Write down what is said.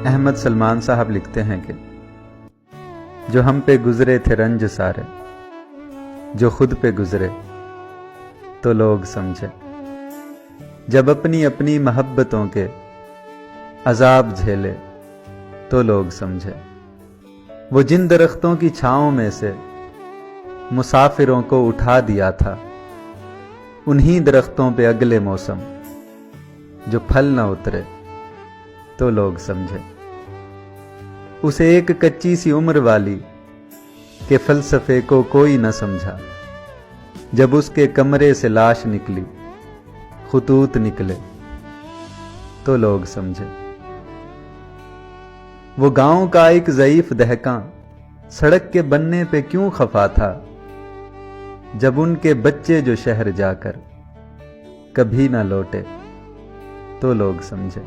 احمد سلمان صاحب لکھتے ہیں کہ جو ہم پہ گزرے تھے رنج سارے، جو خود پہ گزرے تو لوگ سمجھے، جب اپنی اپنی محبتوں کے عذاب جھیلے تو لوگ سمجھے، وہ جن درختوں کی چھاؤں میں سے مسافروں کو اٹھا دیا تھا، انہی درختوں پہ اگلے موسم جو پھل نہ اترے تو لوگ سمجھے، اسے ایک کچی سی عمر والی کہ فلسفے کو کوئی نہ سمجھا، جب اس کے کمرے سے لاش نکلی خطوط نکلے تو لوگ سمجھے، وہ گاؤں کا ایک ضعیف دہقاں سڑک کے بننے پہ کیوں خفا تھا، جب ان کے بچے جو شہر جا کر کبھی نہ لوٹے تو لوگ سمجھے۔